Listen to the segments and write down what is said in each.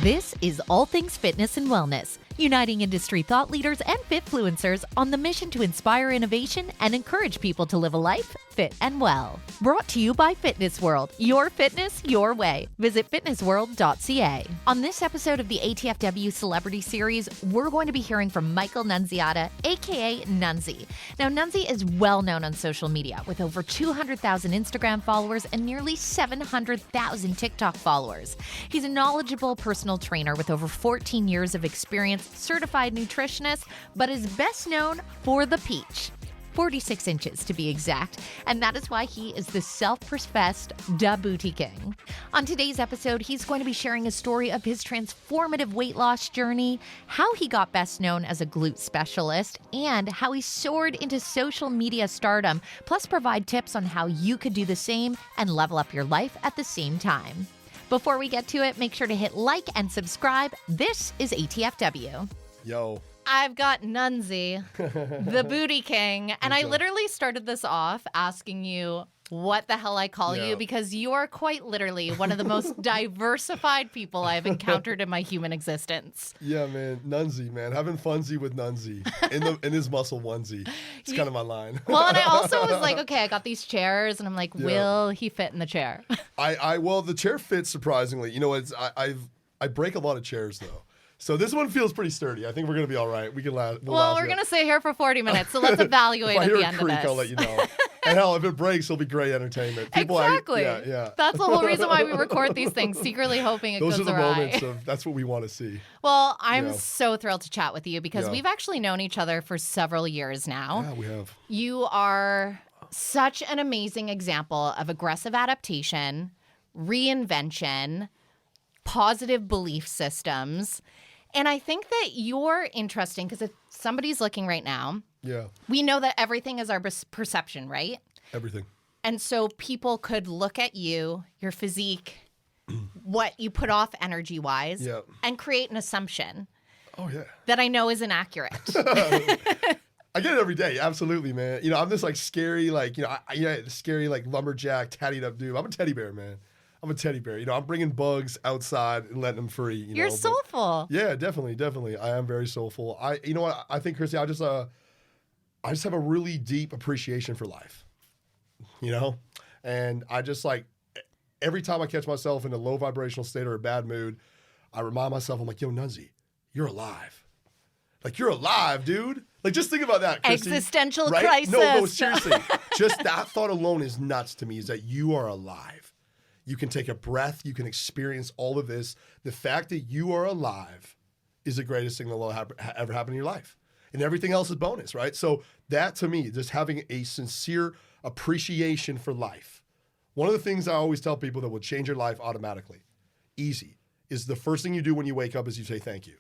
This is All Things Fitness and Wellness, uniting industry thought leaders and fitfluencers on the mission to inspire innovation and encourage people to live a life fit and well. Brought to you by Fitness World, your fitness, your way. Visit fitnessworld.ca. On this episode of the ATFW Celebrity Series, we're going to be hearing from Michael Nunziata, aka Nunzi. Now, Nunzi is well known on social media with over 200,000 Instagram followers and nearly 700,000 TikTok followers. He's a knowledgeable personal trainer with over 14 years of experience, certified nutritionist, but is best known for the peach. 46 inches to be exact, and that is why he is the self-professed Da Booty King. On today's episode, he's going to be sharing a story of his transformative weight loss journey, how he got best known as a glute specialist, and how he soared into social media stardom, plus provide tips on how you could do the same and level up your life at the same time. Before we get to it, make sure to hit like and subscribe. This is ATFW. Yo. I've got Nunzi, the Booty King, and I literally started this off asking you what the hell I call you because you are quite literally one of the most diversified people I've encountered in my human existence. Yeah, man. Nunzi, man. Having funsy with Nunzi in his muscle onesie. It's kind of my line. Well, and I also was like, okay, I got these chairs, and I'm like, will he fit in the chair? Well, the chair fits surprisingly. You know, I break a lot of chairs though. So this one feels pretty sturdy. I think we're going to be all right. We can last. Well, we're going to stay here for 40 minutes, so let's evaluate at the end of this. I'll let you know. And hell, if it breaks, it'll be great entertainment. Exactly. Yeah. That's the whole reason why we record these things, secretly hoping it goes awry. Those are the moments of that's what we want to see. Well, I'm so thrilled to chat with you because we've actually known each other for several years now. Yeah, we have. You are such an amazing example of aggressive adaptation, reinvention, positive belief systems. And I think that you're interesting because if somebody's looking right now, we know that everything is our perception, right? Everything. And so people could look at you, your physique, what you put off energy-wise, and create an assumption. Oh, yeah. That I know is inaccurate. I get it every day. Absolutely, man. You know, I'm this like scary, scary lumberjack, tattied up dude. I'm a teddy bear, man. I'm a teddy bear. You know, I'm bringing bugs outside and letting them free. You're soulful. Yeah, definitely. I am very soulful. You know what? I think, Christy, I just have a really deep appreciation for life. You know, and I just every time I catch myself in a low vibrational state or a bad mood, I remind myself, I'm like, yo, Nunzi, you're alive. Like, you're alive, dude. Like, just think about that, Christy. Existential right? crisis. No, seriously. Just that thought alone is nuts to me, is that you are alive. You can take a breath. You can experience all of this. The fact that you are alive is the greatest thing that will ever happen in your life. And everything else is bonus, right? So that, to me, just having a sincere appreciation for life. One of the things I always tell people that will change your life automatically, easy, is the first thing you do when you wake up is you say thank you.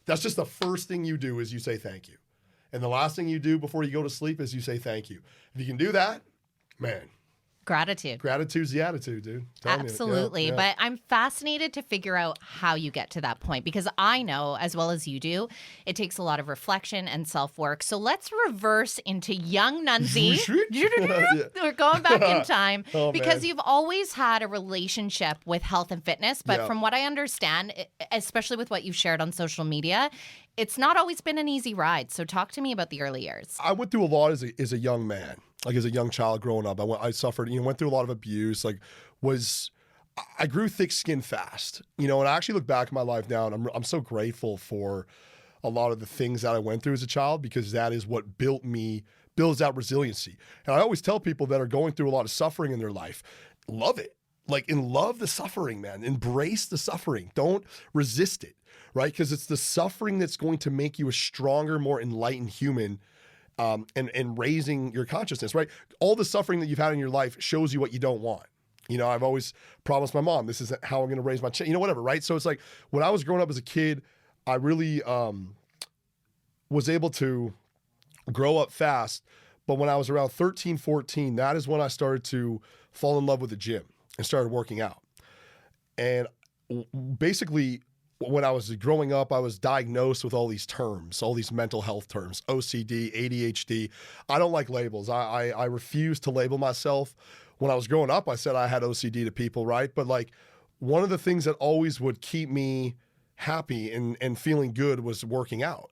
That's just the first thing you do is you say thank you. And the last thing you do before you go to sleep is you say thank you. If you can do that, man. Gratitude. Gratitude's the attitude, dude. Absolutely. But I'm fascinated to figure out how you get to that point because I know, as well as you do, it takes a lot of reflection and self-work. So let's reverse into young Nunzi. We're going back in time because you've always had a relationship with health and fitness. But from what I understand, especially with what you've shared on social media, it's not always been an easy ride. So talk to me about the early years. I went through a lot as a young man. Like as a young child growing up, I suffered, went through a lot of abuse, I grew thick skin fast, and I actually look back at my life now and I'm so grateful for a lot of the things that I went through as a child because that is what builds out resiliency. And I always tell people that are going through a lot of suffering in their life, love it. Love the suffering, man. Embrace the suffering. Don't resist it, right? Because it's the suffering that's going to make you a stronger, more enlightened human. And raising your consciousness, right? All the suffering that you've had in your life shows you what you don't want. I've always promised my mom, this isn't how I'm going to raise my child, whatever, right? So it's like when I was growing up as a kid, I really was able to grow up fast. But when I was around 13, 14, that is when I started to fall in love with the gym and started working out. And basically, when I was growing up, I was diagnosed with all these terms, all these mental health terms, OCD, ADHD. I don't like labels. I refuse to label myself. When I was growing up, I said I had OCD to people, right? But one of the things that always would keep me happy and feeling good was working out.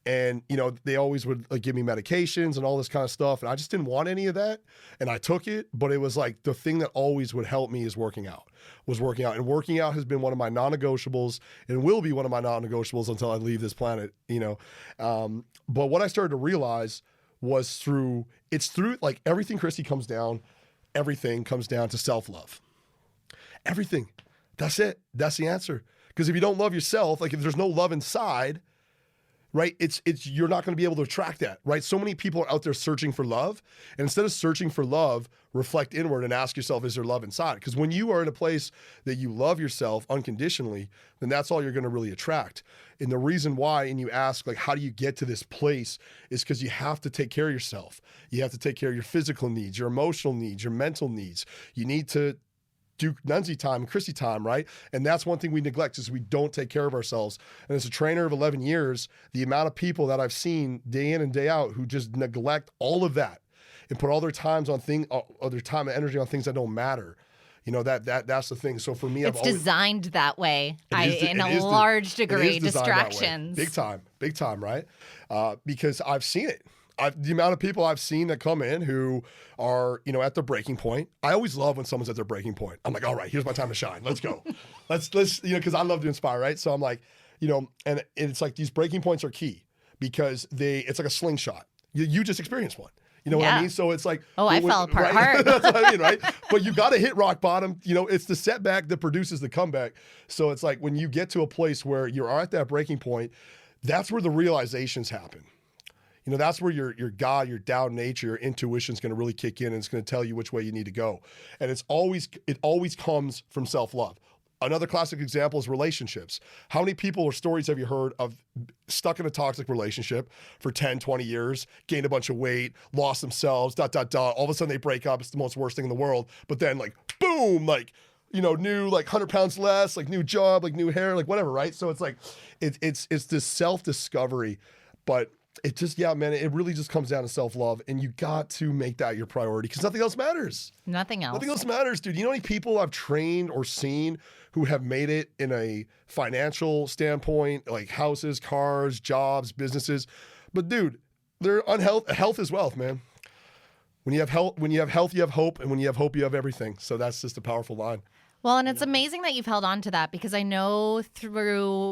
And, you know, they always would like give me medications and all this kind of stuff. And I just didn't want any of that. And I took it, but it was like the thing that always would help me is working out. And working out has been one of my non-negotiables and will be one of my non-negotiables until I leave this planet, you know. But what I started to realize was through like everything, Christy, everything comes down to self-love. Everything. That's it. That's the answer. Because if you don't love yourself, like if there's no love inside, right, it's you're not going to be able to attract that, right? So many people are out there searching for love, and instead of searching for love, reflect inward and ask yourself, is there love inside? Because when you are in a place that you love yourself unconditionally, then that's all you're going to really attract. And the reason why, and you ask, like, how do you get to this place, is because you have to take care of yourself. You have to take care of your physical needs, your emotional needs, your mental needs. You need to do Nunzi time and Christy time, right? And that's one thing we neglect is we don't take care of ourselves. And as a trainer of 11 years, the amount of people that I've seen day in and day out who just neglect all of that and put all their time and energy on things that don't matter. You know, that's the thing. So for me, it's designed that way. In a large degree, distractions. Big time, right? Because I've seen it. The amount of people I've seen that come in who are, you know, at their breaking point. I always love when someone's at their breaking point. I'm like, all right, here's my time to shine. Let's go. let's, you know, because I love to inspire, right? So I'm like, you know, and it's like these breaking points are key because it's like a slingshot. You just experienced one. You know what I mean? So it's like, I fell apart hard. That's what I mean, right? But you got to hit rock bottom. You know, it's the setback that produces the comeback. So it's like when you get to a place where you're at that breaking point, that's where the realizations happen. You know, that's where your God, your Tao nature, your intuition is going to really kick in and it's going to tell you which way you need to go. And it always comes from self-love. Another classic example is relationships. How many people or stories have you heard of stuck in a toxic relationship for 10, 20 years, gained a bunch of weight, lost themselves, all of a sudden they break up, it's the most worst thing in the world, but then like, boom, like, you know, new like 100 pounds less, like new job, like new hair, like whatever, right? So it's like, it's this self-discovery, but it just, yeah, man, it really just comes down to self-love, and you got to make that your priority because nothing else matters. Nothing else matters, dude. You know how many people I've trained or seen who have made it in a financial standpoint, like houses, cars, jobs, businesses, but dude, they're unhealth. Health is wealth, man. When you have health, you have hope, and when you have hope, you have everything. So that's just a powerful line. Well, and it's amazing that you've held on to that because I know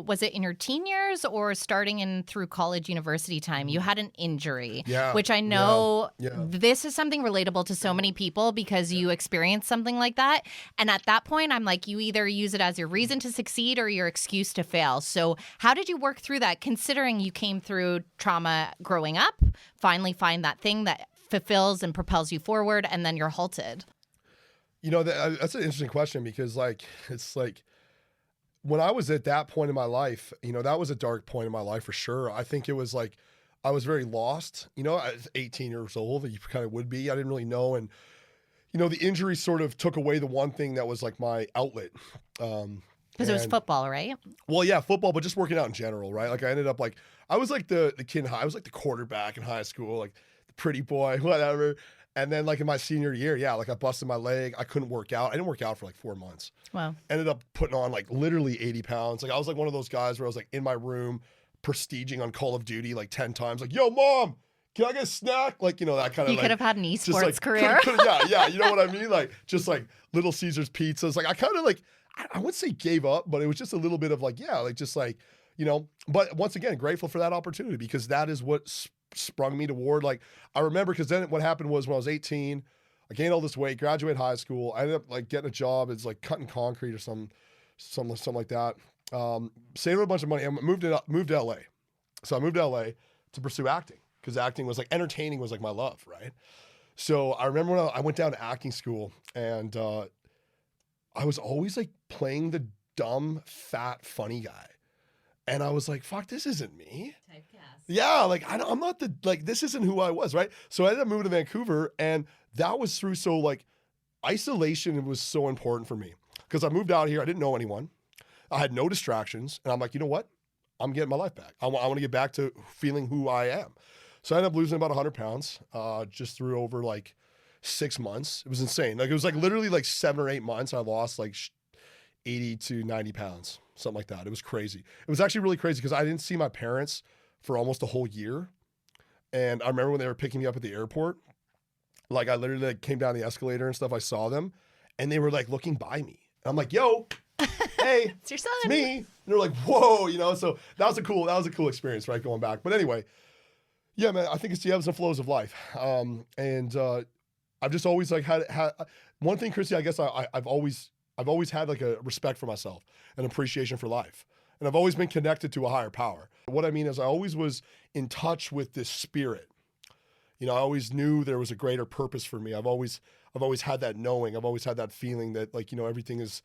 was it in your teen years or starting in through college, university time, you had an injury, which I know this is something relatable to so many people because you experienced something like that. And at that point, I'm like, you either use it as your reason to succeed or your excuse to fail. So how did you work through that, considering you came through trauma growing up, finally find that thing that fulfills and propels you forward, and then you're halted? You know, that's an interesting question because, like, it's like when I was at that point in my life, you know, that was a dark point in my life for sure. I think it was like I was very lost. You know, I was 18 years old, you kind of would be. I didn't really know. And, you know, the injury sort of took away the one thing that was like my outlet. Because it was football, right? Well, yeah, football, but just working out in general, right? Like I ended up like, I was like the kid in high, I was like the quarterback in high school, like the pretty boy, whatever. And then like in my senior year, like I busted my leg. I couldn't work out. I didn't work out for like 4 months. Wow. Ended up putting on like literally 80 pounds. Like I was like one of those guys where I was like in my room prestiging on Call of Duty like 10 times. Like, yo, mom, can I get a snack? Like, you know, that kind of You could have had an esports like, career. Yeah. You know what I mean? Like just like Little Caesars pizzas. Like I kind of like, I wouldn't say gave up, but it was just a little bit of like, like just like, you know, but once again, grateful for that opportunity because that is what sprung me toward. Like I remember because then what happened was when I was 18, I gained all this weight, graduated high school. I ended up like getting a job. It's like cutting concrete or something like that. Saved a bunch of money and moved to LA. So I moved to LA to pursue acting because acting was like entertaining was like my love, right? So I remember when I went down to acting school and I was always like playing the dumb, fat, funny guy. And I was like, fuck, this isn't me. Typecast. Yeah, like I'm not this isn't who I was, right? So I ended up moving to Vancouver, and that was through, so like isolation was so important for me. Because I moved out here, I didn't know anyone. I had no distractions, and I'm like, you know what? I'm getting my life back. I want to get back to feeling who I am. So I ended up losing about 100 pounds just through over like 6 months. It was insane. Like it was like literally like 7 or 8 months. I lost like 80 to 90 pounds, something like that. It was crazy. It was actually really crazy because I didn't see my parents for almost a whole year. And I remember when they were picking me up at the airport, like I literally like came down the escalator and stuff. I saw them and they were like looking by me. And I'm like, yo, hey, It's your son. it's me. And they're like, whoa, you know, so that was a cool experience, right? Going back. But anyway, yeah, man, I think it's the ebbs and flows of life. I've just always like had one thing, Christy, I guess I've always had like a respect for myself, an appreciation for life. And I've always been connected to a higher power. What I mean is I always was in touch with this spirit. You know, I always knew there was a greater purpose for me. I've always had that knowing. I've always had that feeling that, like, you know, everything is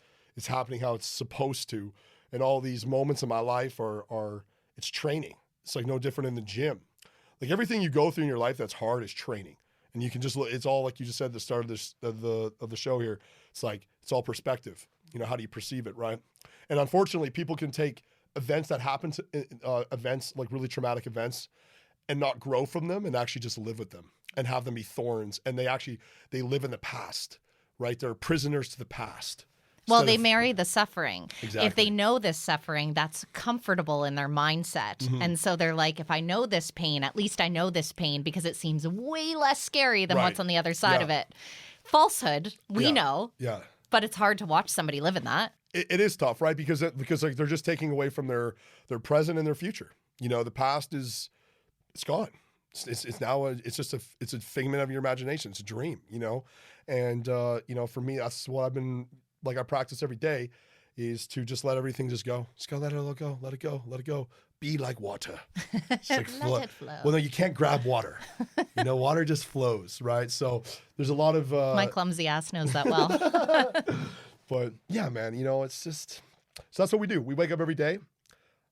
happening how it's supposed to. And all these moments in my life are it's training. It's like no different in the gym. Like everything you go through in your life that's hard is training. And you can just look, it's all like you just said at the start of this of the show here. It's like it's all perspective. You know, how do you perceive it, right? And unfortunately, people can take events that happen to events like really traumatic events and not grow from them and actually just live with them and have them be thorns. And they live in the past, right? They're prisoners to the past. Well, they marry the suffering. Exactly. If they know this suffering, that's comfortable in their mindset. Mm-hmm. And so they're like, if I know this pain, at least I know this pain because it seemes way less scary than what's on the other side of it. Falsehood, we know. Yeah. But it's hard to watch somebody live in that. It is tough, right? Because like they're just taking away from their present and their future. You know, the past it's gone. It's now it's a figment of your imagination. It's a dream, you know? And you know, for me, that's what I've been like I practice every day is to just let everything just go. Just go, let it go, let it go, let it go. Be like water. It's like let it flow. Well, no, you can't grab water. You know, water just flows, right? So there's a lot of my clumsy ass knows that well. But yeah, man, you know, it's just so that's what we do. We wake up every day.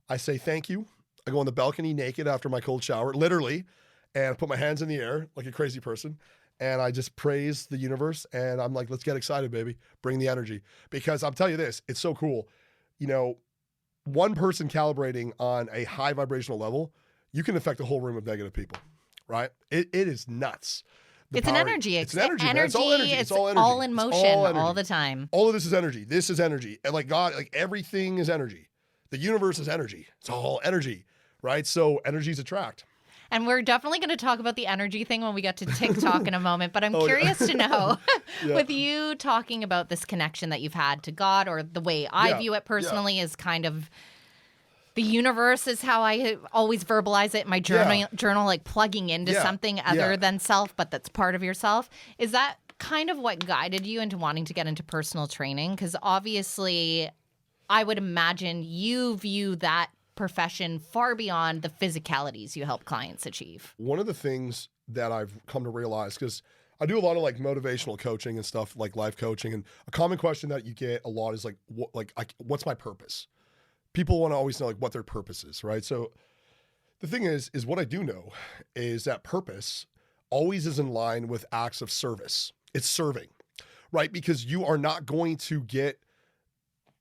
I say thank you. I go on the balcony naked after my cold shower, literally, and I put my hands in the air like a crazy person. And I just praise the universe. And I'm like, let's get excited, baby. Bring the energy. Because I'll tell you this, it's so cool. You know, one person calibrating on a high vibrational level, you can affect a whole room of negative people, right? It is nuts. It's an energy. It's an energy. Energy. It's all energy. It's all energy. All in motion all the time. All of this is energy. This is energy. And like God, like everything is energy. The universe is energy. It's all energy, right? So energies attract. And we're definitely going to talk about the energy thing when we get to TikTok in a moment. But I'm curious to know, with you talking about this connection that you've had to God, or the way I view it personally is kind of the universe is how I always verbalize it in my journal, like plugging into something other than self, but that's part of yourself. Is that kind of what guided you into wanting to get into personal training? Because obviously, I would imagine you view that profession far beyond the physicalities you help clients achieve. One of the things that I've come to realize, because I do a lot of like motivational coaching and stuff, like life coaching, and a common question that you get a lot is like, what's my purpose? People want to always know like what their purpose is, right? So the thing is what I do know is that purpose always is in line with acts of service. It's serving, right? Because you are not going to get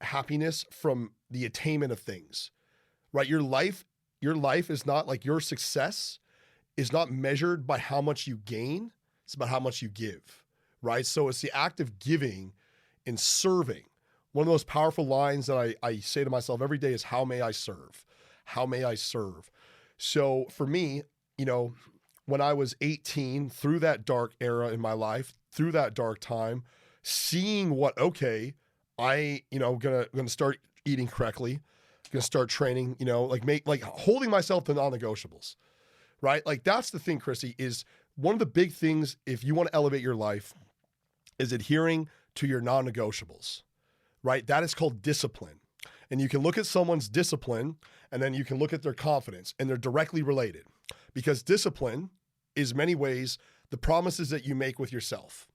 happiness from the attainment of things. Right? Your life is not like your success is not measured by how much you gain. It's about how much you give, right? So it's the act of giving and serving. One of the most powerful lines that I say to myself every day is, how may I serve? How may I serve? So for me, you know, when I was 18, through that dark era in my life, through that dark time, seeing what, okay, gonna start eating correctly, gonna start training, you know, like holding myself to non-negotiables, right? Like that's the thing, Chrissy, is one of the big things if you want to elevate your life is adhering to your non-negotiables, right? That is called discipline. And you can look at someone's discipline and then you can look at their confidence, and they're directly related, because discipline is many ways the promises that you make with yourself.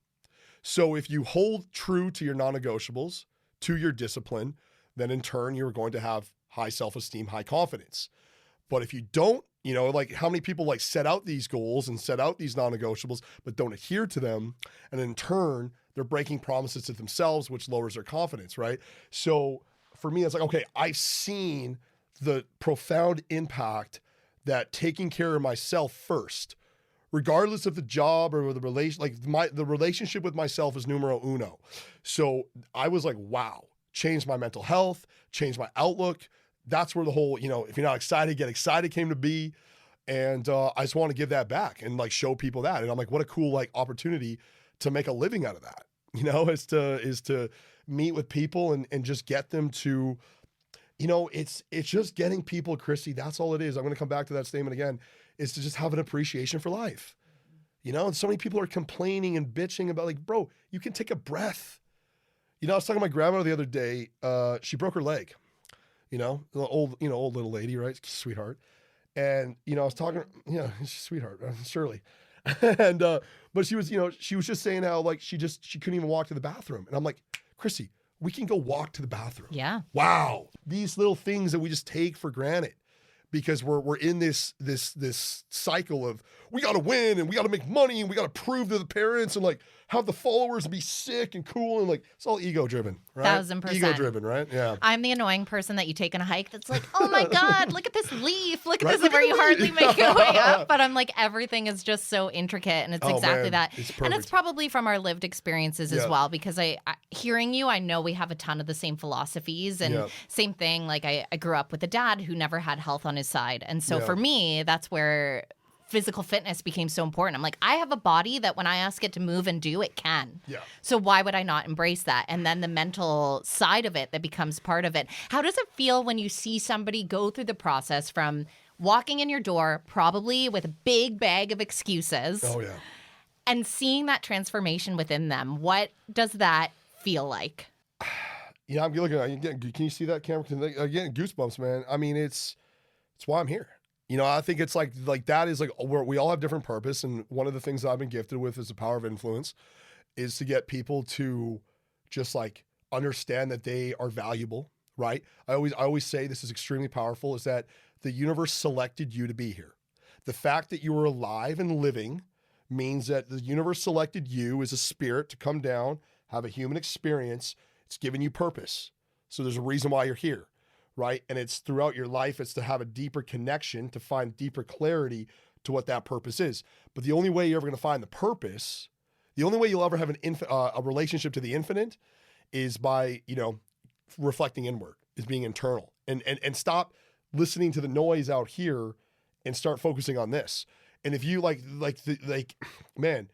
So if you hold true to your non-negotiables, to your discipline, then in turn, you're going to have high self-esteem, high confidence. But if you don't, you know, like how many people like set out these goals and set out these non-negotiables, but don't adhere to them. And in turn, they're breaking promises to themselves, which lowers their confidence, right? So for me, it's like, okay, I've seen the profound impact that taking care of myself first, regardless of the job or the relation, like the relationship with myself is numero uno. So I was like, wow. changed my mental health, changed my outlook. That's where the whole, if you're not excited, get excited came to be. And I just want to give that back and like show people that. And I'm like, what a cool like opportunity to make a living out of that, is to meet with people and just get them to, it's just getting people, Christy, that's all it is. I'm going to come back to that statement again, is to just have an appreciation for life. And so many people are complaining and bitching about like, bro, you can take a breath. I was talking to my grandma the other day. She broke her leg, the old little lady, right? Sweetheart. And, I was talking, sweetheart, Shirley. And, but she was just saying how like, she couldn't even walk to the bathroom. And I'm like, Chrissy, we can go walk to the bathroom. Yeah. Wow. These little things that we just take for granted because we're in this cycle of we got to win and we got to make money and we got to prove to the parents and like have the followers be sick and cool and like it's all ego driven, right? 1,000%. Ego driven, right? Yeah. I'm the annoying person that you take on a hike that's like, oh my God, look at this leaf. Look at Right? this Look where at you the hardly leaf. make your way up. But I'm like, everything is just so intricate and it's Oh, exactly man. that. It's And perfect. it's probably from our lived experiences as Yeah. well, because I hearing you, I know we have a ton of the same philosophies and Yeah. same thing. Like I grew up with a dad who never had health on his side. And so Yeah. for me, that's where physical fitness became so important. I'm like, I have a body that when I ask it to move and do, it can. Yeah. So why would I not embrace that? And then the mental side of it that becomes part of it. How does it feel when you see somebody go through the process from walking in your door, probably with a big bag of excuses, Oh yeah. and seeing that transformation within them? What does that feel like? Yeah, I'm looking at it. Can you see that camera? Again, goosebumps, man. I mean, it's why I'm here. I think it's like that is like we all have different purpose. And one of the things that I've been gifted with is the power of influence is to get people to just like understand that they are valuable, right? I always say this is extremely powerful is that the universe selected you to be here. The fact that you are alive and living means that the universe selected you as a spirit to come down, have a human experience. It's given you purpose. So there's a reason why you're here. Right. And it's throughout your life, it's to have a deeper connection, to find deeper clarity to what that purpose is. But the only way you're ever going to find the purpose, the only way you'll ever have a relationship to the infinite is by, reflecting inward, is being internal and stop listening to the noise out here and start focusing on this. And if you man,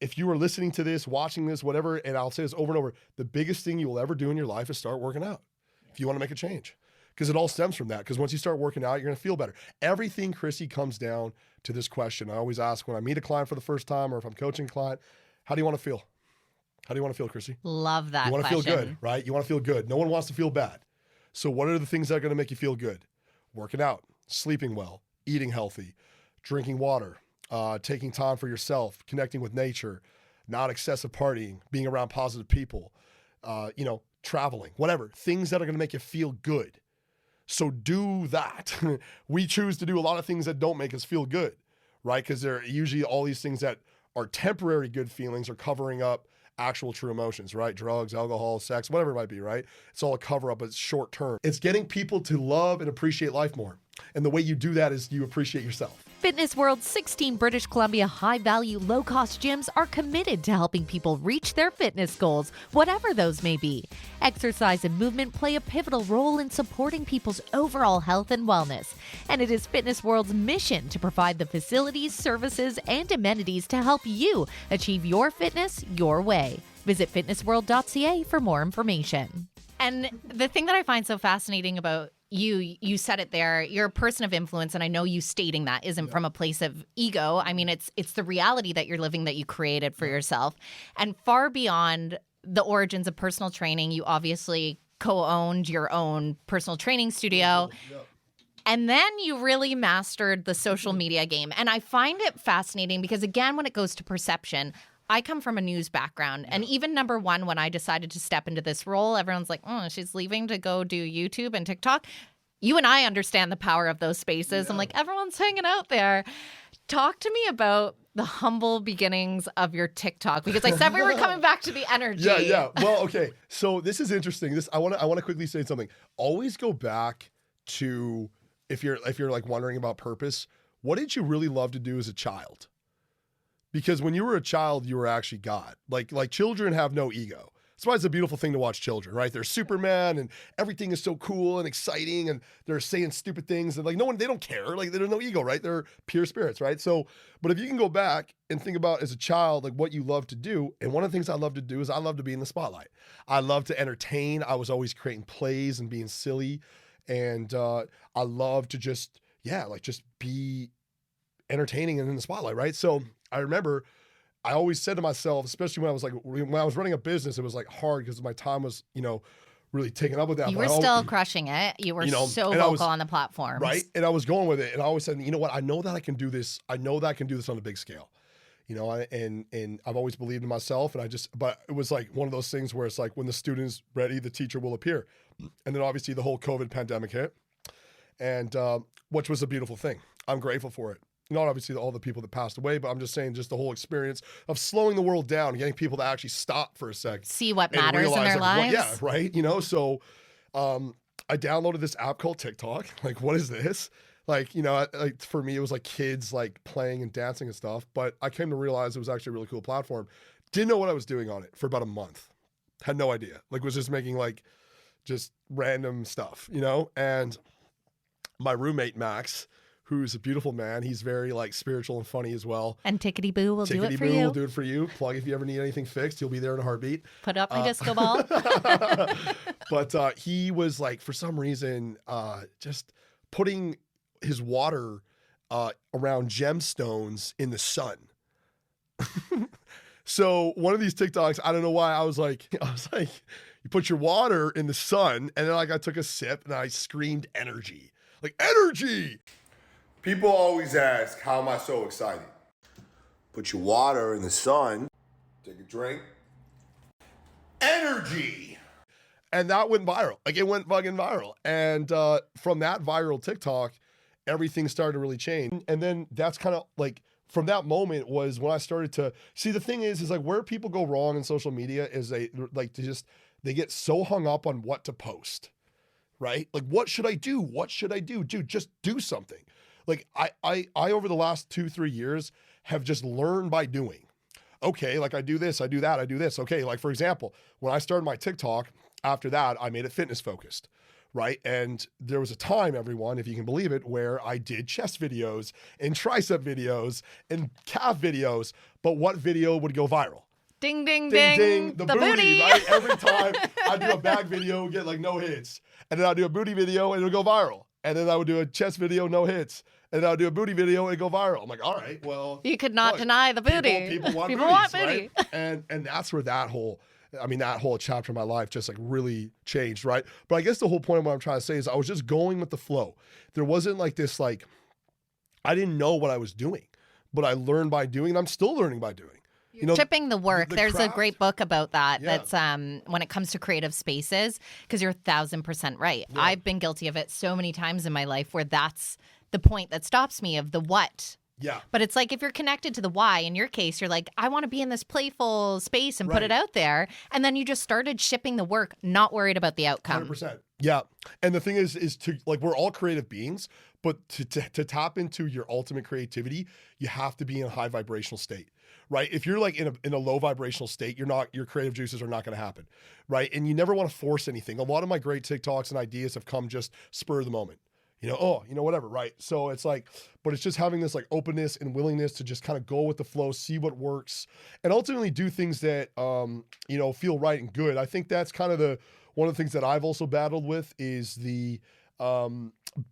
if you are listening to this, watching this, whatever, and I'll say this over and over, the biggest thing you will ever do in your life is start working out. If you want to make a change, because it all stems from that. Because once you start working out, you're going to feel better. Everything, Chrissy, comes down to this question. I always ask when I meet a client for the first time, or if I'm coaching a client, how do you want to feel? How do you want to feel, Chrissy? Love that. You want to question. feel good, right? You want to feel good. No one wants to feel bad. So what are the things that are going to make you feel good? Working out, sleeping well, eating healthy, drinking water, taking time for yourself, connecting with nature, not excessive partying, being around positive people, traveling, whatever, things that are going to make you feel good. So do that. We choose to do a lot of things that don't make us feel good, right? Because they're usually all these things that are temporary good feelings are covering up actual true emotions, right? Drugs, alcohol, sex, whatever it might be, right? It's all a cover up, but it's short term. It's getting people to love and appreciate life more. And the way you do that is you appreciate yourself. Fitness World's 16 British Columbia high-value, low-cost gyms are committed to helping people reach their fitness goals, whatever those may be. Exercise and movement play a pivotal role in supporting people's overall health and wellness, and it is Fitness World's mission to provide the facilities, services, and amenities to help you achieve your fitness your way. Visit fitnessworld.ca for more information. And the thing that I find so fascinating about you said it there, you're a person of influence, and I know you stating that isn't from a place of ego. I mean, it's the reality that you're living that you created for yourself. And far beyond the origins of personal training, you obviously co-owned your own personal training studio. And then you really mastered the social media game. And I find it fascinating because, again, when it goes to perception, I come from a news background. And even number one, when I decided to step into this role, everyone's like, oh, she's leaving to go do YouTube and TikTok. You and I understand the power of those spaces. Yeah. I'm like, everyone's hanging out there. Talk to me about the humble beginnings of your TikTok, because I said we were coming back to the energy. Yeah. Well, okay. So this is interesting. I want to quickly say something. Always go back to, if you're like wondering about purpose, what did you really love to do as a child? Because when you were a child, you were actually God. Like children have no ego. That's why it's a beautiful thing to watch children, right? They're Superman and everything is so cool and exciting and they're saying stupid things and like they don't care. Like there's no ego, right? They're pure spirits, right? So, but if you can go back and think about as a child, like what you love to do. And one of the things I love to do is I love to be in the spotlight. I love to entertain. I was always creating plays and being silly. And I love to just be entertaining and in the spotlight, right? So I remember I always said to myself, especially when I was running a business, it was like hard because my time was, really taken up with that. You were still crushing it. You were so vocal on the platforms. Right. And I was going with it. And I always said, you know what? I know that I can do this. I know that I can do this on a big scale. And I've always believed in myself. But it was like one of those things where it's like when the student is ready, the teacher will appear. And then obviously the whole COVID pandemic hit. And which was a beautiful thing. I'm grateful for it. Not obviously all the people that passed away, but I'm just saying just the whole experience of slowing the world down, getting people to actually stop for a sec. See what matters in their lives. Yeah, right? So I downloaded this app called TikTok. Like, what is this? Like, for me, it was like kids like playing and dancing and stuff. But I came to realize it was actually a really cool platform. Didn't know what I was doing on it for about a month. Had no idea. Like, was just making like just random stuff, And my roommate, Max, who's a beautiful man. He's very like spiritual and funny as well. And Tickety Boo will do it for you. Tickety Boo will do it for you. Plug if you ever need anything fixed. He'll be there in a heartbeat. Put up my disco ball. But he was like, for some reason, just putting his water around gemstones in the sun. So one of these TikToks, I don't know why, I was like, you put your water in the sun, and then like I took a sip and I screamed energy. Like, energy! People always ask, how am I so excited? Put your water in the sun, take a drink. Energy! And that went viral. Like, it went fucking viral. And from that viral TikTok, everything started to really change. And then that's kind of like, from that moment was when I started to, see the thing is like where people go wrong in social media is they get so hung up on what to post, right? Like, what should I do? What should I do? Dude, just do something. Like I over the last 2-3 years have just learned by doing. Okay, like I do this, I do that, I do this. Okay, like for example, when I started my TikTok, after that, I made it fitness focused, right? And there was a time, everyone, if you can believe it, where I did chest videos and tricep videos and calf videos, but what video would go viral? Ding, ding, ding, ding. The booty, right? Every time I do a back video, get like no hits. And then I'll do a booty video and it'll go viral. And then I would do a chest video, no hits. And I'll do a booty video and go viral. I'm like, all right, well. You could not deny the booty. People want booties, booty. Right? And that's where that whole chapter of my life just like really changed, right? But I guess the whole point of what I'm trying to say is I was just going with the flow. There wasn't like this, like, I didn't know what I was doing, but I learned by doing, and I'm still learning by doing. Chipping the work. There's craft. A great book about that. Yeah. That's when it comes to creative spaces, because you're 1,000% right. Yeah. I've been guilty of it so many times in my life where that's the point that stops me of the what. Yeah. But it's like if you're connected to the why, in your case, you're like, I want to be in this playful space and put it out there. And then you just started shipping the work, not worried about the outcome. 100%. Yeah. And the thing is to like, we're all creative beings, but to tap into your ultimate creativity, you have to be in a high vibrational state. Right? If you're like in a low vibrational state, your creative juices are not going to happen. Right? And you never want to force anything. A lot of my great TikToks and ideas have come just spur of the moment. Whatever. Right? So it's like, but it's just having this like openness and willingness to just kind of go with the flow, see what works, and ultimately do things that, feel right and good. I think that's kind of one of the things that I've also battled with is the,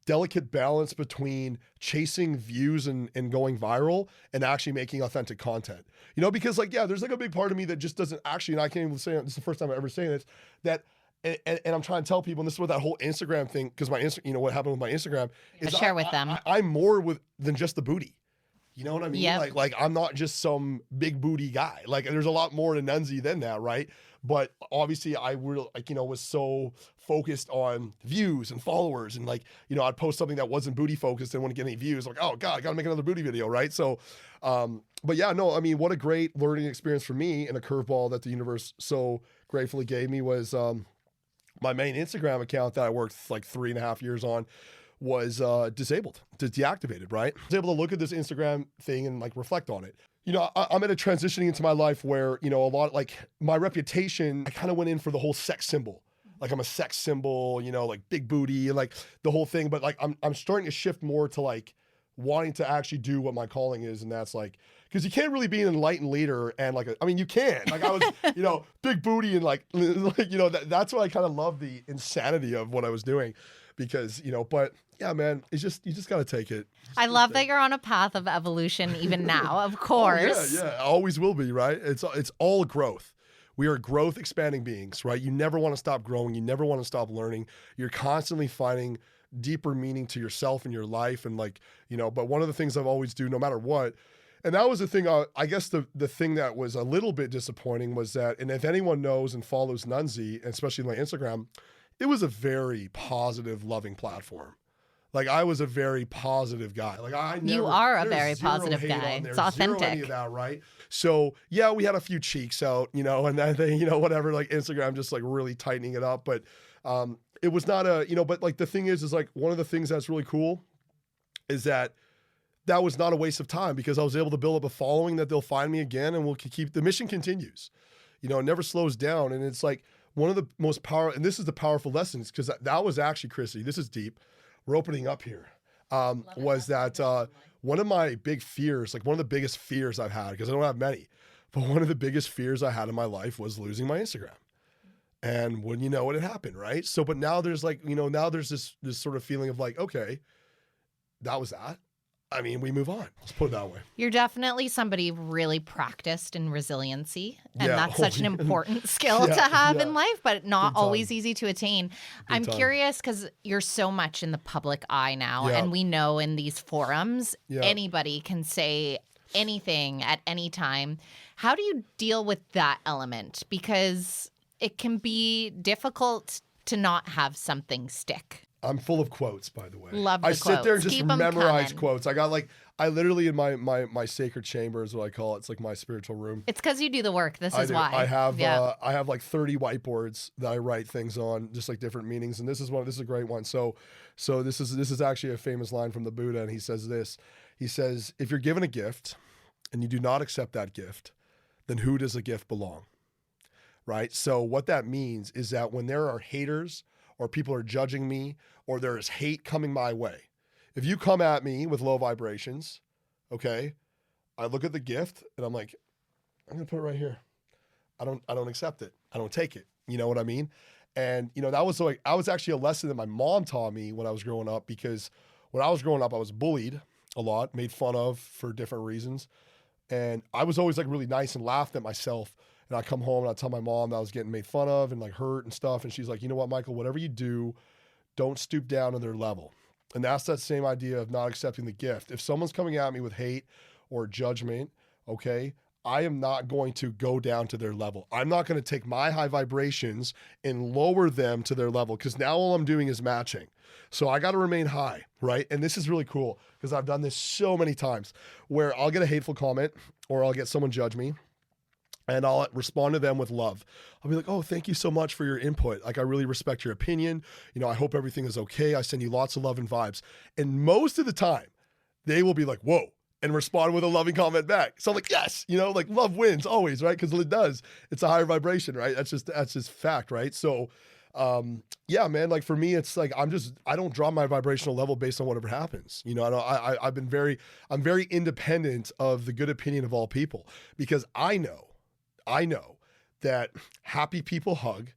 delicate balance between chasing views and going viral and actually making authentic content, because like, yeah, there's like a big part of me that just doesn't actually, and I can't even say it, this is the first time I'm ever saying this, that, and I'm trying to tell people, and this is what that whole Instagram thing, because what happened with my Instagram is share with them. I'm more than just the booty. You know what I mean? Yep. Like I'm not just some big booty guy. Like there's a lot more to Nunzi than that, right? But obviously I really was so focused on views and followers, and I'd post something that wasn't booty focused and wouldn't get any views. Like, oh God, I gotta make another booty video, right? So, but yeah, no, I mean, what a great learning experience for me, and a curveball that the universe so gratefully gave me was my main Instagram account that I worked like 3.5 years on was deactivated, right? I was able to look at this Instagram thing and like reflect on it. I'm at a transitioning into my life where, a lot, like my reputation, I kind of went in for the whole sex symbol. Like I'm a sex symbol, like big booty and like the whole thing. But like I'm starting to shift more to like wanting to actually do what my calling is. And that's like, because you can't really be an enlightened leader and like, you can. Like I was, big booty and like that's why I kind of love the insanity of what I was doing. Because, but yeah, man, you just got to take it. I love that you're on a path of evolution even now, of course. Yeah, always will be, right? It's all growth. We are growth expanding beings, right? You never want to stop growing. You never want to stop learning. You're constantly finding deeper meaning to yourself and your life. And like, but one of the things I've always do no matter what, and that was the thing, I guess the thing that was a little bit disappointing was that, and if anyone knows and follows Nunzi, especially my Instagram, it was a very positive, loving platform. Like I was a very positive guy. Like you are a very positive guy. It's authentic. Zero any of that, right? So yeah, we had a few cheeks out, and then they, whatever, like Instagram just like really tightening it up. But it was not but like the thing is like one of the things that's really cool is that was not a waste of time because I was able to build up a following that they'll find me again and we'll keep the mission continues. It never slows down. And it's like one of the most powerful, and this is the powerful lessons because that was actually, Chrissy, this is deep. We're opening up here. Was that one of my big fears, like one of the biggest fears I've had, because I don't have many, but one of the biggest fears I had in my life was losing my Instagram. And when you know it happened, right? So, but now there's like, now there's this sort of feeling of like, okay, that was that. I mean, we move on. Let's put it that way. You're definitely somebody really practiced in resiliency. And that's such an important skill to have in life, but not always easy to attain. I'm curious because you're so much in the public eye now. And we know in these forums, anybody can say anything at any time. How do you deal with that element? Because it can be difficult to not have something stick. I'm full of quotes, by the way. Love the I quotes. sit there and just Keep 'em memorize coming. quotes. I literally in my sacred chamber is what I call it. It's like my spiritual room. It's because you do the work. This is why. I have like 30 whiteboards that I write things on, just like different meanings. And this is a great one. So this is actually a famous line from the Buddha, and he says this. He says, if you're given a gift and you do not accept that gift, then who does the gift belong? Right? So what that means is that when there are haters or people are judging me or there is hate coming my way, if you come at me with low vibrations, okay, I look at the gift and I'm like, I'm going to put it right here. I don't accept it. I don't take it. You know what I mean? And, that was actually a lesson that my mom taught me when I was growing up, because when I was growing up, I was bullied a lot, made fun of for different reasons. And I was always like really nice and laughed at myself. And I come home and I tell my mom that I was getting made fun of and like hurt and stuff. And she's like, you know what, Michael, whatever you do, don't stoop down to their level. And that's that same idea of not accepting the gift. If someone's coming at me with hate or judgment, okay, I am not going to go down to their level. I'm not going to take my high vibrations and lower them to their level, because now all I'm doing is matching. So I got to remain high, right? And this is really cool because I've done this so many times where I'll get a hateful comment or I'll get someone judge me, and I'll respond to them with love. I'll be like, oh, thank you so much for your input. Like, I really respect your opinion. I hope everything is okay. I send you lots of love and vibes. And most of the time, they will be like, whoa, and respond with a loving comment back. So I'm like, yes, like love wins always, right? Because it does. It's a higher vibration, right? That's just fact, right? So, yeah, man, like for me, it's like, I don't drop my vibrational level based on whatever happens. I'm very independent of the good opinion of all people, because I know that happy people hug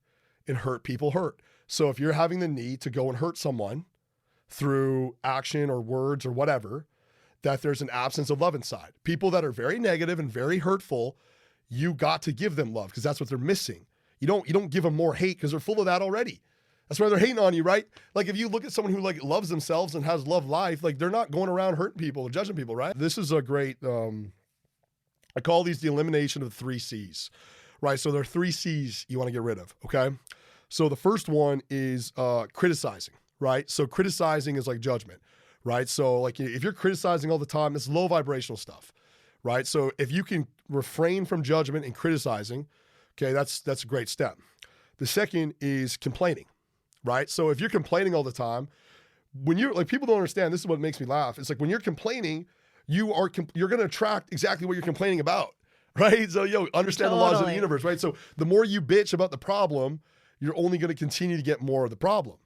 and hurt people hurt. So if you're having the need to go and hurt someone through action or words or whatever, that there's an absence of love inside. People that are very negative and very hurtful, you got to give them love, because that's what they're missing. You don't give them more hate because they're full of that already. That's why they're hating on you, right? Like if you look at someone who like loves themselves and has love life, like they're not going around hurting people or judging people, right? This is a great, I call these the elimination of the 3 C's, right? So there are 3 C's you want to get rid of, okay? So the first one is criticizing, right? So criticizing is like judgment, right? So like if you're criticizing all the time, it's low vibrational stuff, right? So if you can refrain from judgment and criticizing, okay, that's a great step. The second is complaining, right? So if you're complaining all the time, when you're like, people don't understand, this is what makes me laugh. It's like when you're complaining, you're going to attract exactly what you're complaining about, right? So, understand the laws of the universe, right? So the more you bitch about the problem, you're only going to continue to get more of the problem.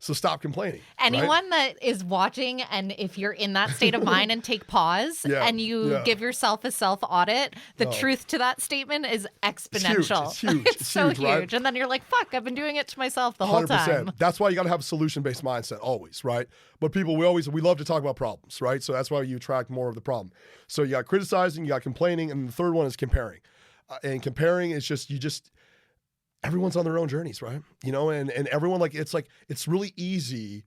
So stop complaining. Anyone that is watching, and if you're in that state of mind and take pause and you give yourself a self-audit, the truth to that statement is exponential. It's huge. It's so huge, huge. Right? And then you're like, fuck, I've been doing it to myself the whole 100%. time. That's why you got to have a solution-based mindset always, right? But people, we love to talk about problems, right? So that's why you attract more of the problem. So you got criticizing, you got complaining, and the third one is comparing. And comparing is everyone's on their own journeys, right? And everyone, it's really easy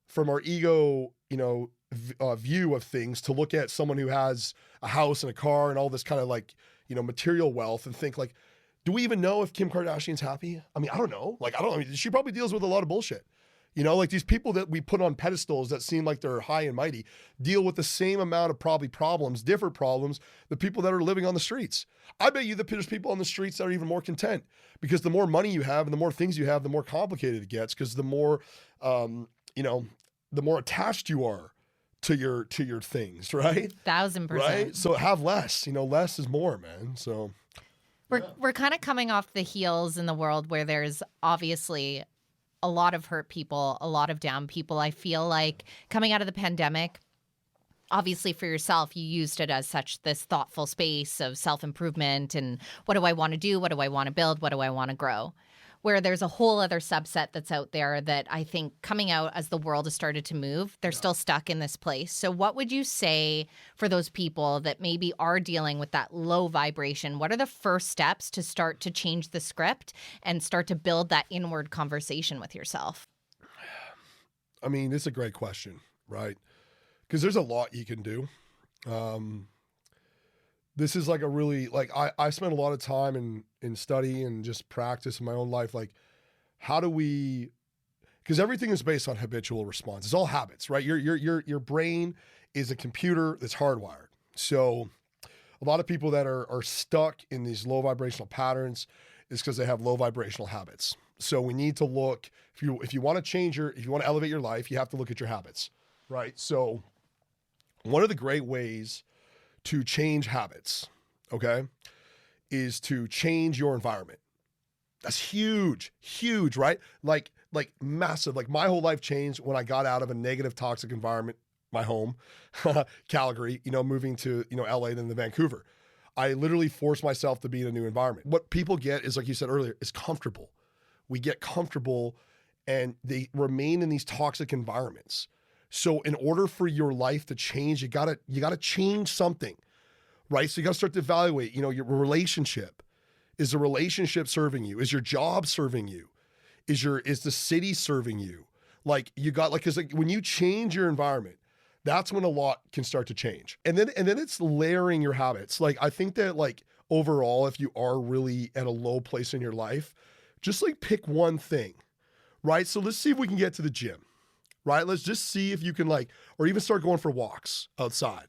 from our ego, view of things to look at someone who has a house and a car and all this kind of material wealth and think do we even know if Kim Kardashian's happy? I mean, I don't know. She probably deals with a lot of bullshit. These people that we put on pedestals that seem like they're high and mighty deal with the same amount of probably problems, different problems, the people that are living on the streets. I bet you that there's people on the streets that are even more content because the more money you have and the more things you have, the more complicated it gets because the more, the more attached you are to your things, right? 1,000%. Right? So have less, less is more, man. So we're kind of coming off the heels in the world where there's obviously a lot of hurt people, a lot of down people. I feel like coming out of the pandemic, obviously for yourself, you used it as this thoughtful space of self-improvement and what do I want to do? What do I want to build? What do I want to grow? Where there's a whole other subset that's out there that I think coming out as the world has started to move, they're still stuck in this place. So what would you say for those people that maybe are dealing with that low vibration? What are the first steps to start to change the script and start to build that inward conversation with yourself? I mean, it's a great question, right? Because there's a lot you can do. This is I spent a lot of time in study and just practice in my own life. How do we, because everything is based on habitual response. It's all habits, right? Your brain is a computer that's hardwired. So a lot of people that are stuck in these low vibrational patterns is because they have low vibrational habits. So we need to look, if you want to if you want to elevate your life, you have to look at your habits, right? So one of the great ways to change habits, okay, is to change your environment. That's huge, right? Like massive. My whole life changed when I got out of a negative, toxic environment, my home, Calgary, moving to, LA, then to Vancouver. I literally forced myself to be in a new environment. What people get is, like you said earlier, is comfortable. We get comfortable and they remain in these toxic environments. So in order for your life to change, you gotta change something, right? So you gotta start to evaluate, your relationship. Is the relationship serving you? Is your job serving you? Is the city serving you? Because when you change your environment, that's when a lot can start to change. And then it's layering your habits. I think that overall, if you are really at a low place in your life, just pick one thing, right? So let's see if we can get to the gym. Right? Let's just see if you can or even start going for walks outside.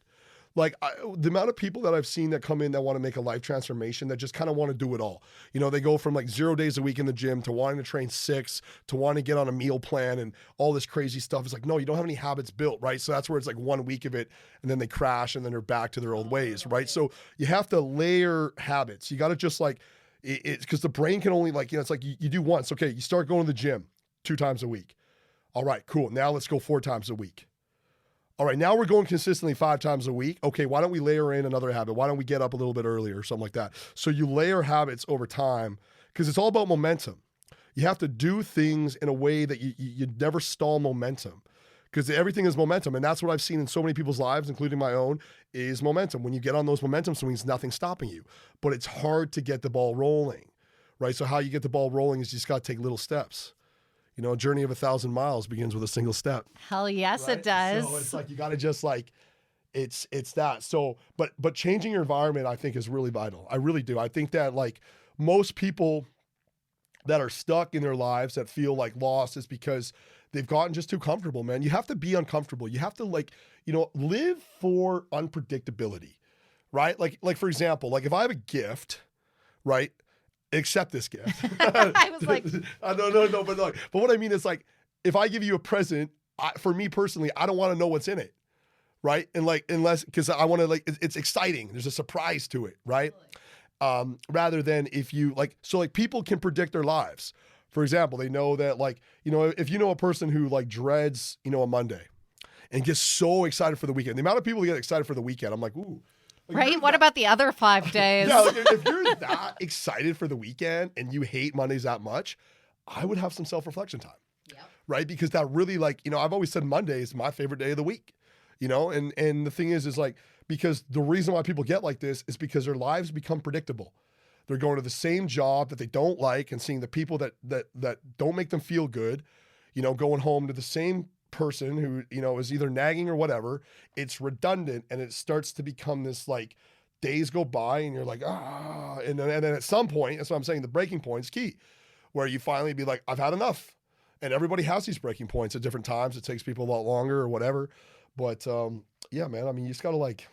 The amount of people that I've seen that come in that want to make a life transformation that just kind of want to do it all. They go from 0 days a week in the gym to wanting to train 6 to wanting to get on a meal plan and all this crazy stuff. It's no, you don't have any habits built, right? So that's where it's 1 week of it and then they crash and then they're back to their old ways, right? So you have to layer habits. You got to just it's because the brain can only you do once. Okay, you start going to the gym 2 times a week. All right, cool. Now let's go 4 times a week. All right, now we're going consistently 5 times a week. Okay, why don't we layer in another habit? Why don't we get up a little bit earlier or something like that? So you layer habits over time because it's all about momentum. You have to do things in a way that you never stall momentum because everything is momentum. And that's what I've seen in so many people's lives, including my own, is momentum. When you get on those momentum swings, nothing's stopping you. But it's hard to get the ball rolling, right? So how you get the ball rolling is you just got to take little steps. A journey of 1,000 miles begins with a single step. Hell yes, right? It does. So it's you got to just it's that. So, but changing your environment, I think, is really vital. I really do. I think that most people that are stuck in their lives that feel lost is because they've gotten just too comfortable, man. You have to be uncomfortable. You have to live for unpredictability, right? For example, if I have a gift, right? Accept this gift. I was no, but what I mean is if I give you a present, for me personally, I don't want to know what's in it, right? And like, unless, because I want to like, it's exciting. There's a surprise to it, right? Rather than if you like, so like people can predict their lives. For example, they know that like, you know, if you know a person who like dreads, you know, a Monday and gets so excited for the weekend, the amount of people who get excited for the weekend, I'm like, ooh. Like, right? What about the other 5 days? Yeah, like if you're that excited for the weekend and you hate Mondays that much, I would have some self-reflection time, right? Because that really like, you know, I've always said Monday is my favorite day of the week, you know? And the thing is like, because the reason why people get like this is because their lives become predictable. They're going to the same job that they don't like and seeing the people that don't make them feel good, you know, going home to the same person who, you know, is either nagging or whatever. It's redundant and it starts to become this like days go by and you're like, and then at some point, that's what I'm saying, the breaking point is key, where you finally be like, I've had enough. And everybody has these breaking points at different times. It takes people a lot longer or whatever. But yeah, man, I mean, you just gotta like,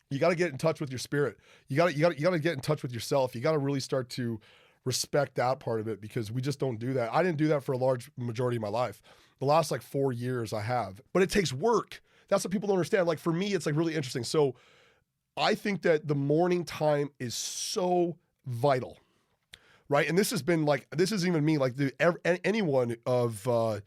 you got to get in touch with your spirit. You got to get in touch with yourself. You got to really start to respect that part of it, because we just don't do that. I didn't do that for a large majority of my life. The last like 4 years I have, but it takes work. That's what people don't understand. Like for me, it's like really interesting. So I think that the morning time is so vital, right? And this has been like, this isn't even me, like anyone of,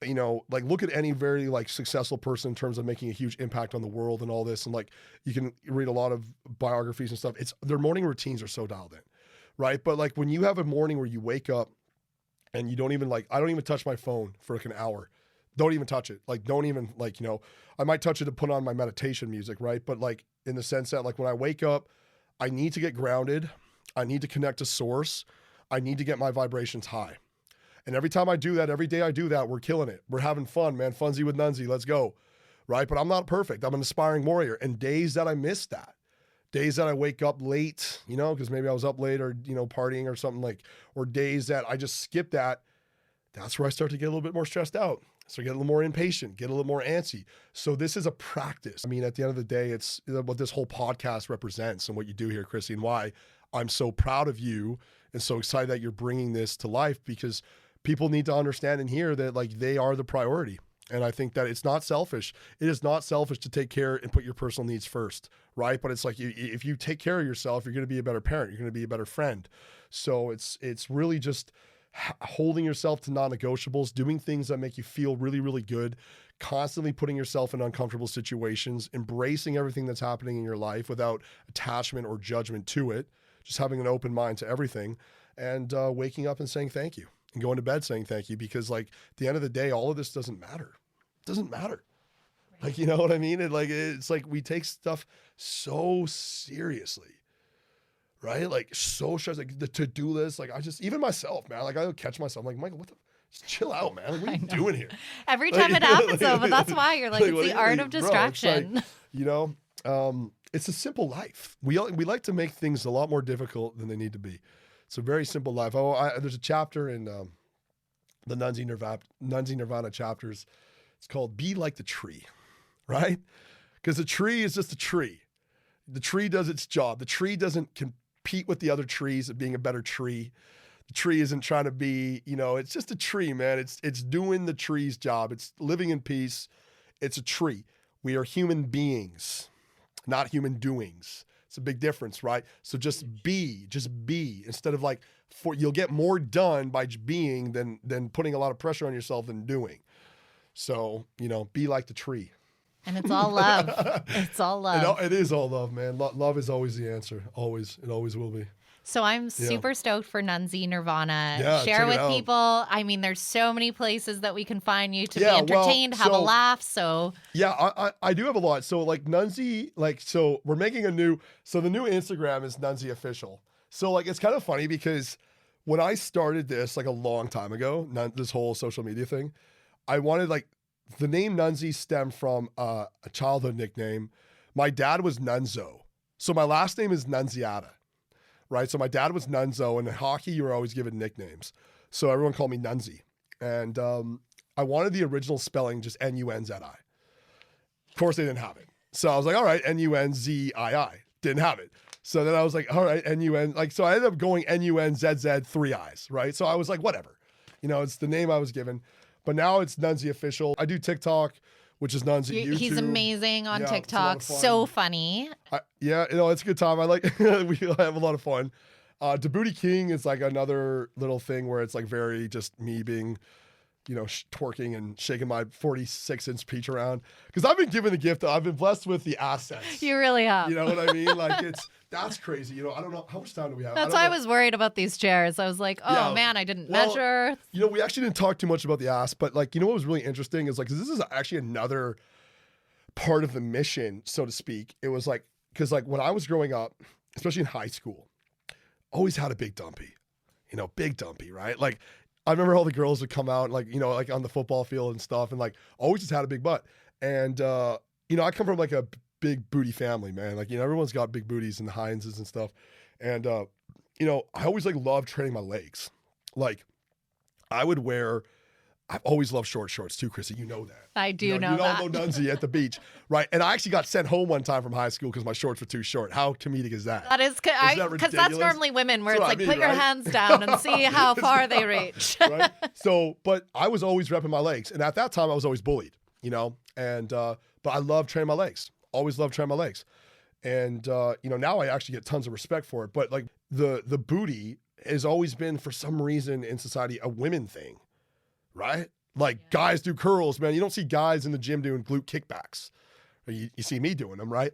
you know, like look at any very like successful person in terms of making a huge impact on the world and all this. And like, you can read a lot of biographies and stuff. It's their morning routines are so dialed in, right? But like when you have a morning where you wake up and you don't even like, I don't even touch my phone for like an hour. Don't even touch it. Like, don't even like, you know, I might touch it to put on my meditation music, right? But like in the sense that like when I wake up, I need to get grounded. I need to connect to source. I need to get my vibrations high. And every time I do that, every day I do that, we're killing it. We're having fun, man. Funzy with Nunzi, let's go, right? But I'm not perfect. I'm an aspiring warrior. And days that I miss that, days that I wake up late, you know, because maybe I was up late or, you know, partying or something like, or days that I just skip that, that's where I start to get a little bit more stressed out. So get a little more impatient, get a little more antsy. So this is a practice. I mean, at the end of the day, it's what this whole podcast represents and what you do here, Chrissy, and why I'm so proud of you and so excited that you're bringing this to life, because people need to understand and hear that like they are the priority. And I think that it's not selfish. It is not selfish to take care and put your personal needs first, right? But it's like if you take care of yourself, you're going to be a better parent. You're going to be a better friend. So it's really just holding yourself to non-negotiables, doing things that make you feel really, really good, constantly putting yourself in uncomfortable situations, embracing everything that's happening in your life without attachment or judgment to it, just having an open mind to everything, and waking up and saying thank you. And going to bed saying thank you, because like at the end of the day, all of this doesn't matter. It doesn't matter. Right. Like, you know what I mean? It's like we take stuff so seriously, right? Like so stressed, like the to-do list. Like I just, even myself, man, like I catch myself, I'm like, Michael, just chill out, man. Like, what are you doing here? Every time it happens though, but that's why you're like, it's the art of distraction. Bro, like, you know, it's a simple life. We like to make things a lot more difficult than they need to be. It's a very simple life. There's a chapter in the Nunzi Nirvana chapters. It's called Be Like the Tree, right? Because the tree is just a tree. The tree does its job. The tree doesn't compete with the other trees of being a better tree. The tree isn't trying to be, you know, it's just a tree, man. It's doing the tree's job. It's living in peace. It's a tree. We are human beings, not human doings. It's a big difference, right? So just be instead of like, you'll get more done by being than putting a lot of pressure on yourself than doing. So, you know, be like the tree. And it's all love. It's all love. It is all love, man. Love is always the answer. Always. It always will be. So I'm super stoked for Nunzi Nirvana. Yeah, share with people. I mean, there's so many places that we can find you to be entertained, have a laugh. So yeah, I do have a lot. So like Nunzi, like, so we're making the new Instagram is Nunzi Official. So like, it's kind of funny because when I started this like a long time ago, this whole social media thing, I wanted like the name Nunzi stemmed from a childhood nickname. My dad was Nunzo. So my last name is Nunziata. Right, so my dad was Nunzo, and in hockey, you were always given nicknames. So everyone called me Nunzi. And I wanted the original spelling, just N-U-N-Z-I. Of course, they didn't have it. So I was like, all right, N-U-N-Z-I-I. Didn't have it. So then I was like, all right, N-U-N. Like, so I ended up going N-U-N-Z-Z, 3 I's, right? So I was like, whatever. You know, it's the name I was given. But now it's Nunzi Official. I do TikTok, which is Nunzi. YouTube. He's amazing on Yeah, TikTok. it's a lot of fun. So funny. Yeah, it's a good time. I like we have a lot of fun. The Booty King is like another little thing where it's like very just me being, twerking and shaking my 46-inch peach around. Because I've been given the gift. I've been blessed with the assets. You really have. You know what I mean? Like that's crazy. I don't know how much time do we have. That's why I was worried about these chairs. I was like, oh man, I didn't measure. We actually didn't talk too much about the ass, but like, what was really interesting is like, 'cause this is actually another part of the mission, so to speak. It was like, because like when I was growing up, especially in high school, always had a big dumpy, big dumpy, right? Like I remember all the girls would come out like, like on the football field and stuff and like always just had a big butt. And, I come from like a big booty family, man. Like, everyone's got big booties and Heinz's and stuff. And, I always like loved training my legs. Like I've always loved short shorts too, Chrissy. You know that. I do know that. You know Nunzi at the beach, right? And I actually got sent home one time from high school because my shorts were too short. How comedic is that? That is because that's normally women where it's like, put your hands down and see how far they reach. Right? So, but I was always repping my legs. And at that time, I was always bullied, and, but I love training my legs. Always loved training my legs. And, now I actually get tons of respect for it. But like the booty has always been, for some reason in society, a women thing. Right? Like guys do curls, man. You don't see guys in the gym doing glute kickbacks. You see me doing them, right?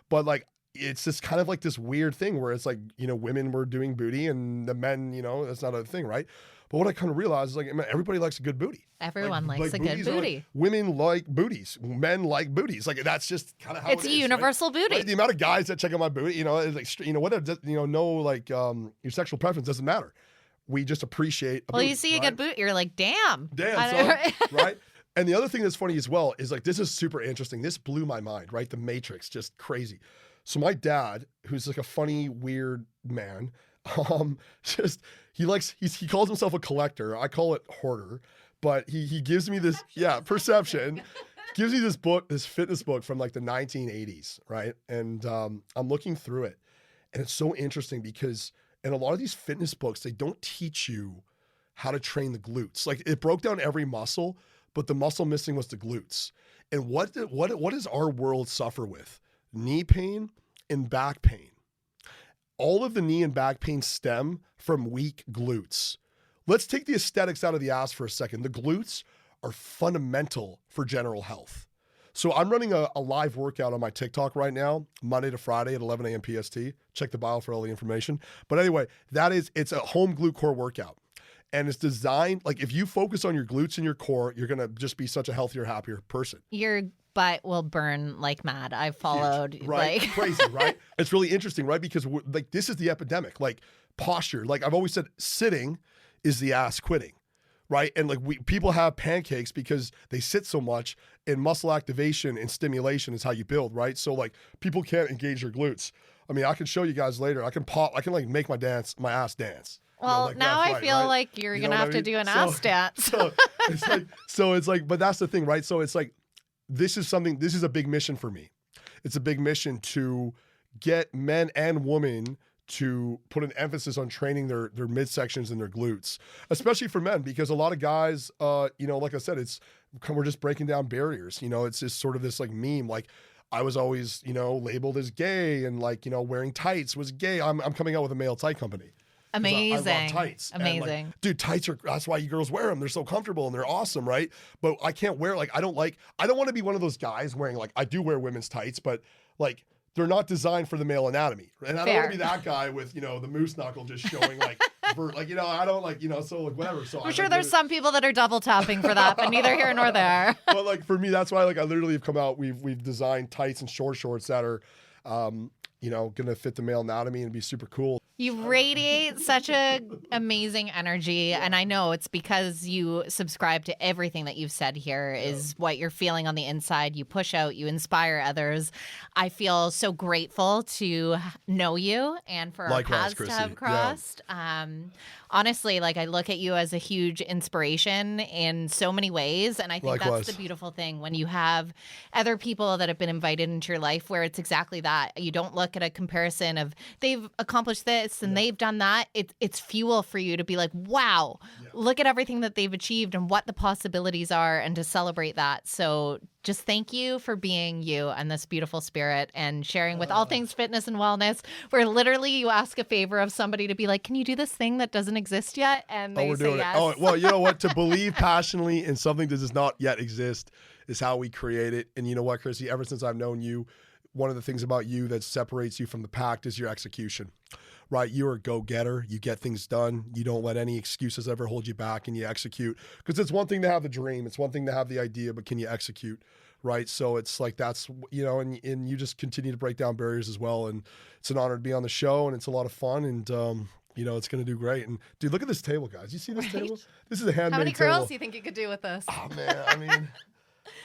But like, it's just kind of like this weird thing where it's like, women were doing booty and the men, that's not a thing, right? But what I kind of realized is like, man, everybody likes a good booty. Everyone likes a good booty. Like, women like booties. Men like booties. Like that's just kind of how it's a universal booty. Right? The amount of guys that check out my booty, it's like, whatever, no, like your sexual preference doesn't matter. We just appreciate a booty, you see a good boot, you're like, damn. Son, right? And the other thing that's funny as well is like, this is super interesting. This blew my mind, right? The Matrix, just crazy. So my dad, who's like a funny, weird man, he calls himself a collector. I call it hoarder, but he gives me this, perception. Gives me this book, this fitness book from like the 1980s, right? And I'm looking through it, and it's so interesting because in a lot of these fitness books, they don't teach you how to train the glutes. Like it broke down every muscle, but the muscle missing was the glutes. And what does our world suffer with? Knee pain and back pain. All of the knee and back pain stem from weak glutes. Let's take the aesthetics out of the ass for a second. The glutes are fundamental for general health. So I'm running a live workout on my TikTok right now, Monday to Friday at 11 a.m. PST. Check the bio for all the information. But anyway, it's a home glute core workout. And it's designed, like if you focus on your glutes and your core, you're going to just be such a healthier, happier person. Your butt will burn like mad. I've followed. Huge, right? Like... Crazy, right? It's really interesting, right? Because like this is the epidemic, like posture. Like I've always said, sitting is the ass quitting. Right. And like people have pancakes because they sit so much, and muscle activation and stimulation is how you build. Right. So like people can't engage their glutes. I mean, I can show you guys later. I can like make my ass dance. Well, like now I feel like you're going to have to do an ass dance. So it's like, but that's the thing, right? So it's like, this is a big mission for me. It's a big mission to get men and women to put an emphasis on training their midsections and their glutes, especially for men, because a lot of guys, like I said, we're just breaking down barriers. It's just sort of this like meme. Like I was always, labeled as gay, and like, wearing tights was gay. I'm coming out with a male tight company. Amazing. I love tights. Amazing. And like, dude, tights that's why you girls wear them. They're so comfortable and they're awesome, right? But I can't wear, I don't want to be one of those guys wearing, like, I do wear women's tights, but like, they're not designed for the male anatomy. And I don't want to be that guy with, the moose knuckle just showing I don't like, so like whatever. So I'm sure there's some people that are double tapping for that, but neither here nor there. But like for me, that's why I literally have come out. We've designed tights and short shorts that are, going to fit the male anatomy and be super cool. You radiate such a amazing energy, and I know it's because you subscribe to everything that you've said here is what you're feeling on the inside. You push out, you inspire others. I feel so grateful to know you and for our paths to have crossed. Yeah. Honestly, I look at you as a huge inspiration in so many ways, and I think that's the beautiful thing when you have other people that have been invited into your life where it's exactly that. You don't look at a comparison of they've accomplished this this and they've done that, it's fuel for you to be like, wow, look at everything that they've achieved and what the possibilities are, and to celebrate that. So just thank you for being you and this beautiful spirit and sharing with all things fitness and wellness, where literally you ask a favor of somebody to be like, can you do this thing that doesn't exist yet? And they say yes. Oh, well, you know what? To believe passionately in something that does not yet exist is how we create it. And you know what, Chrissy, ever since I've known you, one of the things about you that separates you from the pack is your execution, right? You're a go-getter. You get things done. You don't let any excuses ever hold you back, and you execute. Because it's one thing to have the dream. It's one thing to have the idea, but can you execute, right? So it's like that's, you know, and you just continue to break down barriers as well. And it's an honor to be on the show, and it's a lot of fun. And, you know, it's going to do great. And, dude, look at this table, guys. You see this table? This is a handmade table. How many curls do you think you could do with this? Oh, man. I mean...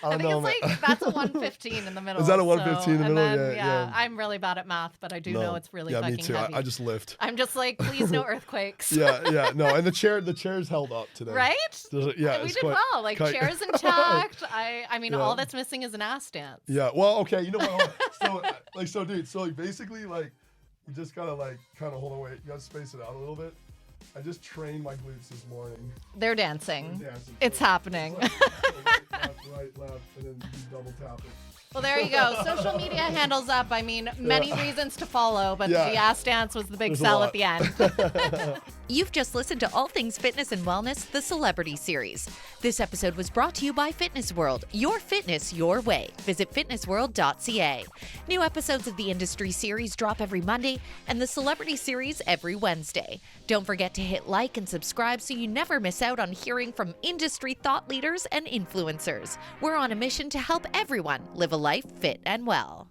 I think it's like, that's a 115 in the middle. Is that a 115 in the middle? Then, yeah. I'm really bad at math, but I do know it's really fucking me too. heavy. I just lift. I'm just like, please no earthquakes. No. And the chair's held up today. Right? Yeah. We did well. Like, chair's intact. I mean, all that's missing is an ass stance. Yeah. Well, okay. You know what? So, dude, basically, like, you just gotta, like, kind of hold on, wait. You gotta space it out a little bit. I just trained my glutes this morning. They're dancing. It's happening. Right, left, and then you double tap it. Well, there you go. Social media handles up. I mean, many reasons to follow, but the ass dance was the big sell at the end. You've just listened to All Things Fitness and Wellness, the Celebrity Series. This episode was brought to you by Fitness World. Your fitness, your way. Visit fitnessworld.ca. New episodes of the Industry Series drop every Monday and the Celebrity Series every Wednesday. Don't forget to hit like and subscribe so you never miss out on hearing from industry thought leaders and influencers. We're on a mission to help everyone live a life fit and well.